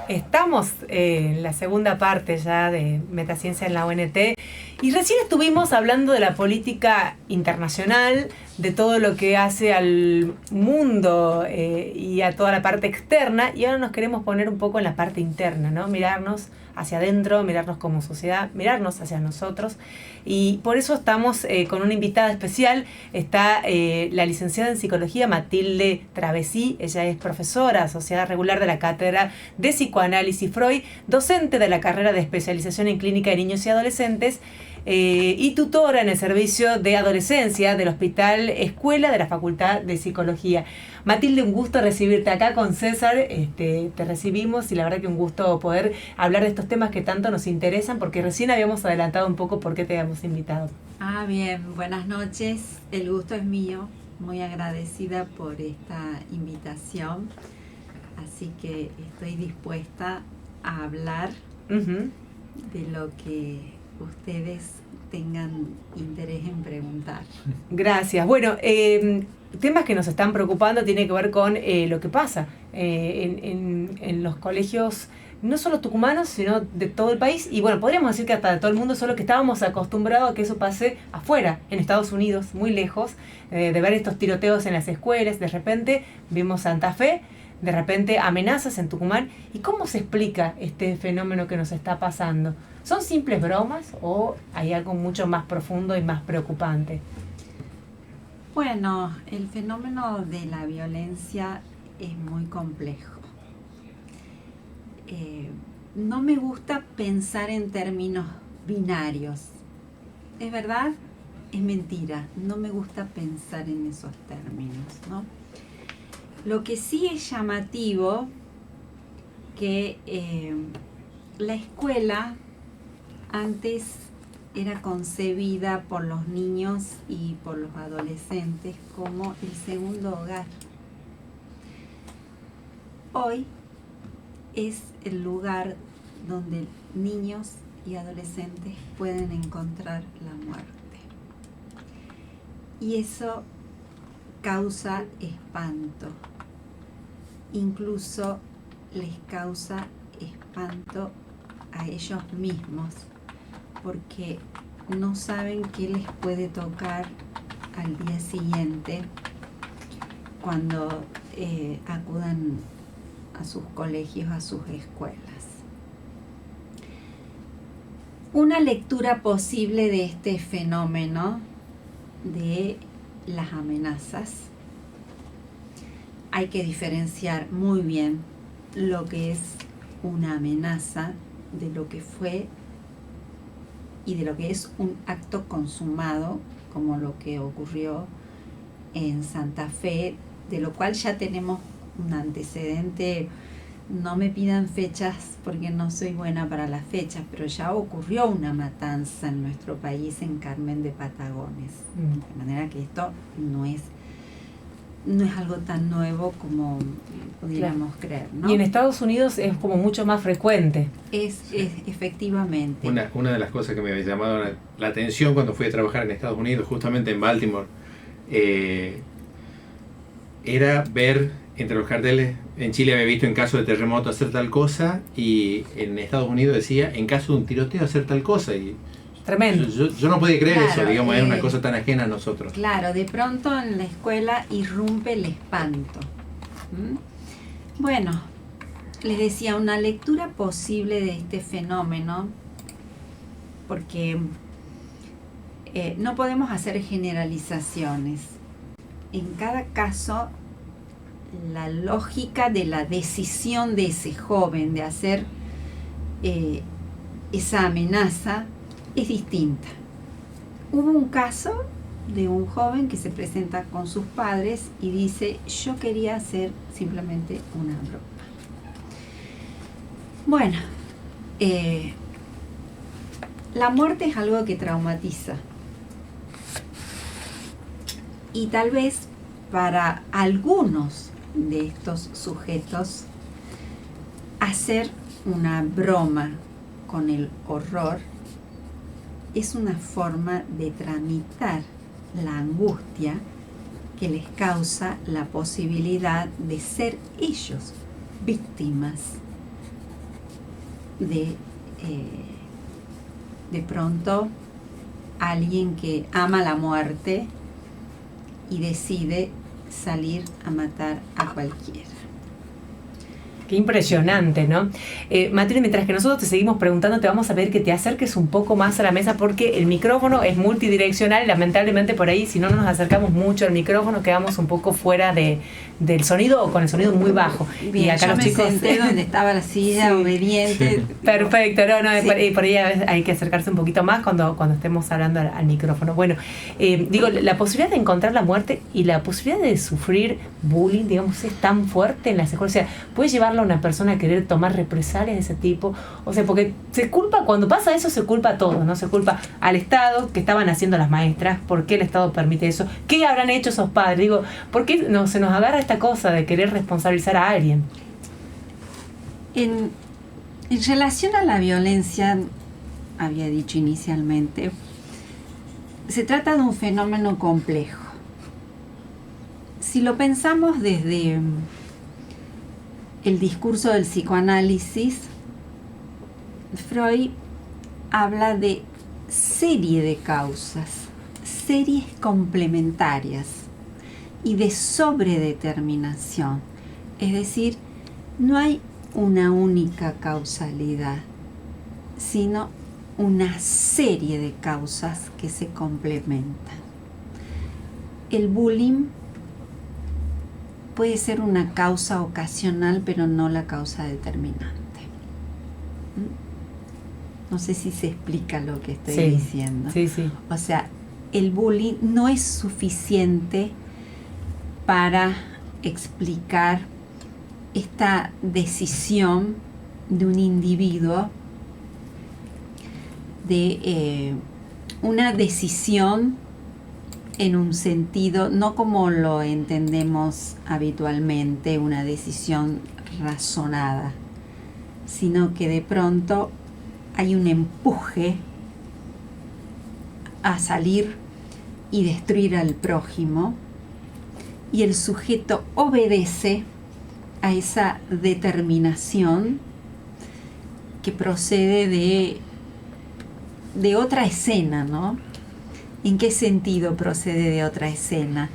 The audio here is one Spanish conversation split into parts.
Estamos en la segunda parte ya de Metaciencia en la UNT y recién estuvimos hablando de la política internacional, de todo lo que hace al mundo y a toda la parte externa, y ahora nos queremos poner un poco en la parte interna, ¿no? Mirarnos hacia adentro, mirarnos como sociedad, mirarnos hacia nosotros, y por eso estamos con una invitada especial. Está la licenciada en Psicología Matilde Travesí. Ella es profesora asociada regular de la Cátedra de Psicoanálisis Freud, docente de la carrera de especialización en clínica de niños y adolescentes y tutora en el servicio de adolescencia del Hospital Escuela de la Facultad de Psicología. Matilde, un gusto recibirte acá con César. Te recibimos y la verdad que un gusto poder hablar de estos temas que tanto nos interesan, porque recién habíamos adelantado un poco por qué te habíamos invitado. Bien, buenas noches. El gusto es mío. Muy agradecida por esta invitación. Así que estoy dispuesta a hablar de lo que ustedes tengan interés en preguntar. Gracias. Bueno, temas que nos están preocupando tiene que ver con lo que pasa en los colegios, no solo tucumanos, sino de todo el país, y bueno, podríamos decir que hasta de todo el mundo, solo que estábamos acostumbrados a que eso pase afuera, en Estados Unidos, muy lejos, de ver estos tiroteos en las escuelas. De repente vimos Santa Fe, de repente amenazas en Tucumán. ¿Y cómo se explica este fenómeno que nos está pasando? ¿Son simples bromas o hay algo mucho más profundo y más preocupante? Bueno, el fenómeno de la violencia es muy complejo. No me gusta pensar en términos binarios. ¿Es verdad? Es mentira. No me gusta pensar en esos términos, ¿no? Lo que sí es llamativo, que la escuela antes era concebida por los niños y por los adolescentes como el segundo hogar. Hoy es el lugar donde niños y adolescentes pueden encontrar la muerte. Y eso causa espanto. Incluso les causa espanto a ellos mismos, porque no saben qué les puede tocar al día siguiente cuando acudan a sus colegios, a sus escuelas. Una lectura posible de este fenómeno de las amenazas: hay que diferenciar muy bien lo que es una amenaza de lo que fue y de lo que es un acto consumado, como lo que ocurrió en Santa Fe, de lo cual ya tenemos un antecedente. No me pidan fechas porque no soy buena para las fechas, pero ya ocurrió una matanza en nuestro país, en Carmen de Patagones. De manera que esto no es algo tan nuevo como pudiéramos creer, ¿no? Y en Estados Unidos es como mucho más frecuente. Es efectivamente. Una de las cosas que me había llamado la atención cuando fui a trabajar en Estados Unidos, justamente en Baltimore, era ver entre los carteles: en Chile había visto en caso de terremoto hacer tal cosa, y en Estados Unidos decía en caso de un tiroteo hacer tal cosa. Y tremendo. Yo no podía creer, claro, eso, digamos, era una cosa tan ajena a nosotros. Claro, de pronto en la escuela irrumpe el espanto. Bueno, les decía, una lectura posible de este fenómeno, porque no podemos hacer generalizaciones. En cada caso, la lógica de la decisión de ese joven de hacer esa amenaza es distinta. Hubo un caso de un joven que se presenta con sus padres y dice: yo quería hacer simplemente una broma. Bueno, la muerte es algo que traumatiza, y tal vez para algunos de estos sujetos hacer una broma con el horror es una forma de tramitar la angustia que les causa la posibilidad de ser ellos víctimas de pronto alguien que ama la muerte y decide salir a matar a cualquiera. Qué impresionante, ¿no? Matilde, mientras que nosotros te seguimos preguntando, te vamos a pedir que te acerques un poco más a la mesa porque el micrófono es multidireccional y lamentablemente por ahí, si no nos acercamos mucho al micrófono, quedamos un poco fuera del sonido o con el sonido muy bajo. Bien, y acá yo los chicos senté donde estaba la silla, sí, obediente. Sí. Perfecto, no, sí. por ahí hay que acercarse un poquito más cuando estemos hablando al micrófono. Bueno, digo, la posibilidad de encontrar la muerte y la posibilidad de sufrir bullying, digamos, es tan fuerte en las escuelas. O sea, puede llevarlo a una persona a querer tomar represalias de ese tipo, o sea, porque se culpa, cuando pasa eso se culpa a todos, ¿no? Se culpa al Estado, que estaban haciendo las maestras, ¿por qué el Estado permite eso? ¿Qué habrán hecho esos padres? Digo, ¿por qué se nos agarra esta cosa de querer responsabilizar a alguien? En relación a la violencia, había dicho inicialmente, se trata de un fenómeno complejo. Si lo pensamos desde el discurso del psicoanálisis, Freud habla de serie de causas, series complementarias y de sobredeterminación. Es decir, no hay una única causalidad, sino una serie de causas que se complementan. El bullying puede ser una causa ocasional, pero no la causa determinante. No sé si se explica lo que estoy diciendo. Sí, sí. O sea, el bullying no es suficiente para explicar esta decisión de un individuo, de una decisión en un sentido, no como lo entendemos habitualmente, una decisión razonada, sino que de pronto hay un empuje a salir y destruir al prójimo, y el sujeto obedece a esa determinación que procede de otra escena, ¿no? ¿En qué sentido procede de otra escena?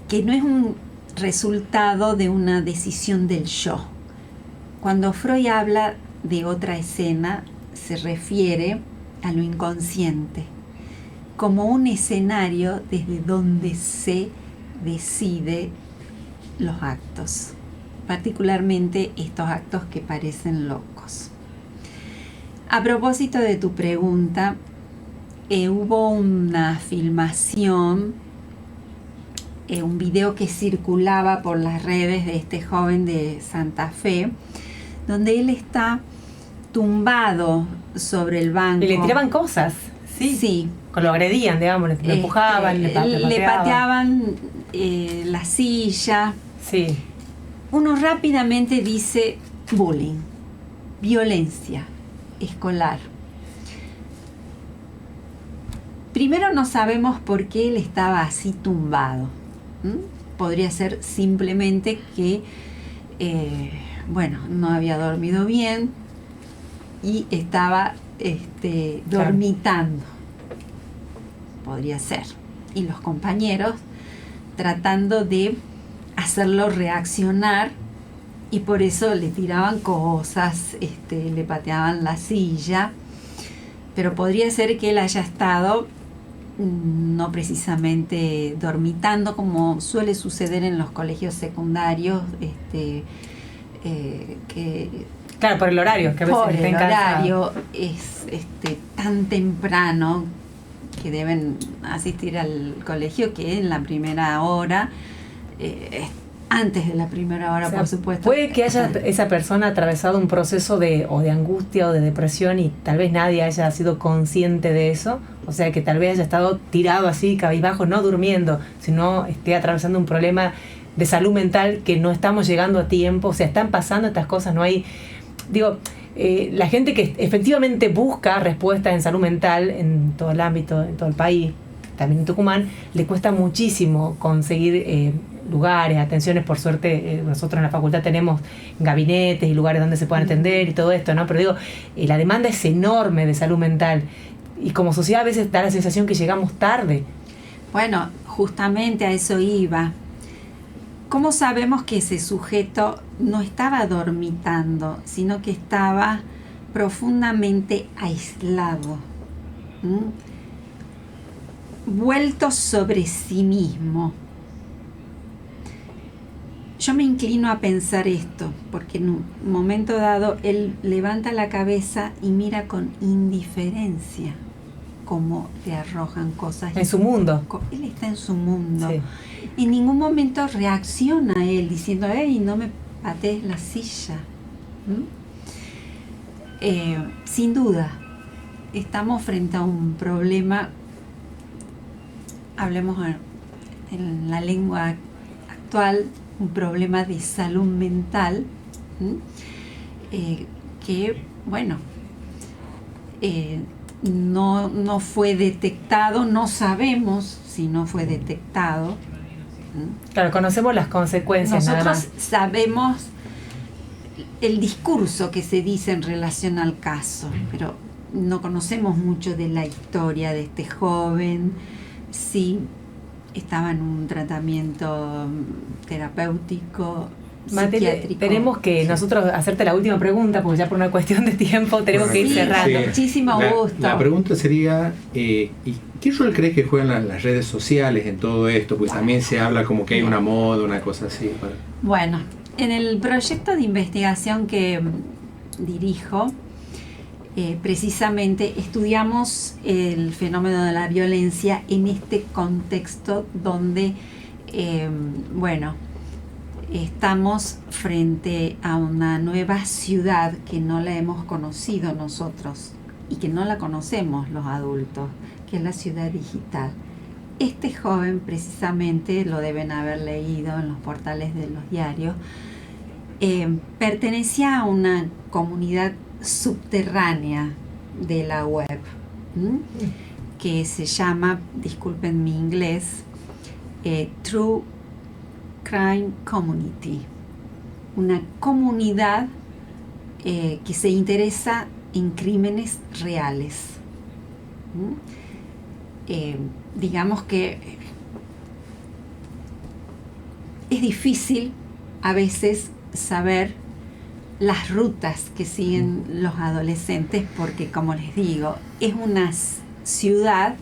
Que no es un resultado de una decisión del yo. Cuando Freud habla de otra escena, se refiere a lo inconsciente, como un escenario desde donde se decide los actos, particularmente estos actos que parecen locos. A propósito de tu pregunta, hubo una filmación, un video que circulaba por las redes de este joven de Santa Fe, donde él está tumbado sobre el banco. Y le tiraban cosas, ¿sí? Sí. Lo agredían, digamos, le empujaban, le pateaban la silla. Sí. Uno rápidamente dice bullying, violencia escolar. Primero no sabemos por qué él estaba así tumbado. Podría ser simplemente que, no había dormido bien y estaba dormitando. Podría ser. Y los compañeros tratando de hacerlo reaccionar, y por eso le tiraban cosas, le pateaban la silla. Pero podría ser que él haya estado no precisamente dormitando, como suele suceder en los colegios secundarios, claro, por el horario, que a veces por está el cansado. horario es tan temprano que deben asistir al colegio, que en la primera hora, antes de la primera hora, o sea, por supuesto. Puede que haya esa persona atravesado un proceso de angustia o de depresión y tal vez nadie haya sido consciente de eso. O sea, que tal vez haya estado tirado así, cabizbajo, no durmiendo, sino esté atravesando un problema de salud mental que no estamos llegando a tiempo. O sea, están pasando estas cosas, no hay... Digo, la gente que efectivamente busca respuestas en salud mental en todo el ámbito, en todo el país, también en Tucumán, le cuesta muchísimo conseguir lugares, atenciones. Por suerte nosotros en la facultad tenemos gabinetes y lugares donde se puedan atender y todo esto, ¿no? Pero digo, la demanda es enorme de salud mental y como sociedad a veces da la sensación que llegamos tarde. Bueno, justamente a eso iba. ¿Cómo sabemos que ese sujeto no estaba dormitando, sino que estaba profundamente aislado, vuelto sobre sí mismo? Yo me inclino a pensar esto, porque en un momento dado él levanta la cabeza y mira con indiferencia cómo le arrojan cosas. En su mundo. Él está en su mundo. Sí. En ningún momento reacciona él diciendo, hey, no me patees la silla. Sin duda, estamos frente a un problema, hablemos en la lengua actual, un problema de salud mental, que, bueno, no fue detectado, no sabemos si no fue detectado. Claro, conocemos las consecuencias. Nosotros nada más sabemos el discurso que se dice en relación al caso, pero no conocemos mucho de la historia de este joven, si estaba en un tratamiento terapéutico, Matilde, psiquiátrico. tenemos que nosotros hacerte la última pregunta, porque ya por una cuestión de tiempo tenemos que ir cerrando. Sí. Muchísimo gusto. La pregunta sería, ¿y qué rol crees que juegan las redes sociales en todo esto? Pues también se habla como que hay una moda, una cosa así. Bueno, en el proyecto de investigación que dirijo, precisamente estudiamos el fenómeno de la violencia en este contexto donde, estamos frente a una nueva ciudad que no la hemos conocido nosotros y que no la conocemos los adultos, que es la ciudad digital. Este joven, precisamente, lo deben haber leído en los portales de los diarios, pertenecía a una comunidad subterránea de la web, que se llama, disculpen mi inglés, True Crime Community, una comunidad que se interesa en crímenes reales. Digamos que es difícil a veces saber las rutas que siguen los adolescentes porque, como les digo, es una ciudad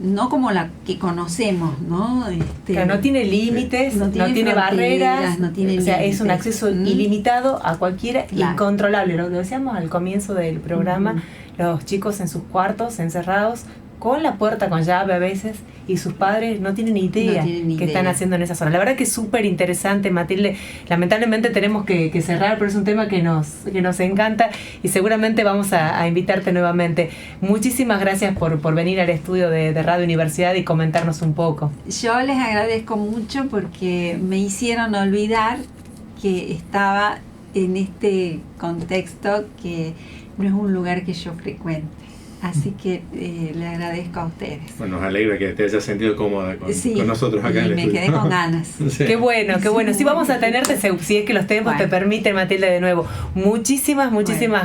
no como la que conocemos, ¿no? Claro, no tiene límites, no tiene barreras, no tiene o sea, límites. es un acceso ilimitado a cualquiera, Claro. incontrolable. Lo decíamos al comienzo del programa, los chicos en sus cuartos, encerrados, con la puerta con llave a veces, y sus padres no tienen idea qué están haciendo en esas horas. La verdad que es súper interesante, Matilde. Lamentablemente tenemos que cerrar, pero es un tema que nos encanta y seguramente vamos a invitarte nuevamente. Muchísimas gracias por venir al estudio de Radio Universidad y comentarnos un poco. Yo les agradezco mucho porque me hicieron olvidar que estaba en este contexto que no es un lugar que yo frecuente. Así que le agradezco a ustedes. Bueno, nos alegra que te hayas sentido cómoda con nosotros acá en el me estudio. quedé con ganas. Sí. Qué bueno, qué bueno. Sí, vamos a tenerte, si es que los tiempos te permiten, Matilde, de nuevo. Muchísimas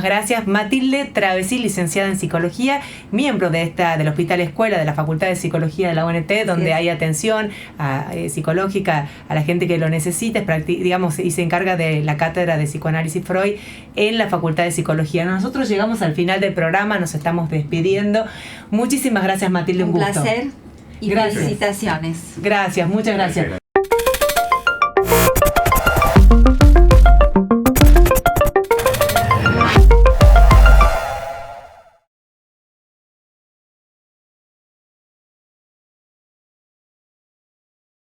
gracias. Matilde Travesí, licenciada en Psicología, miembro del Hospital Escuela de la Facultad de Psicología de la UNT, donde hay atención psicológica a la gente que lo necesita, digamos, y se encarga de la cátedra de Psicoanálisis Freud en la Facultad de Psicología. Nosotros llegamos al final del programa, nos estamos despidiendo. Muchísimas gracias, Matilde, un gusto. Un placer y gracias. Felicitaciones. Gracias, muchas gracias.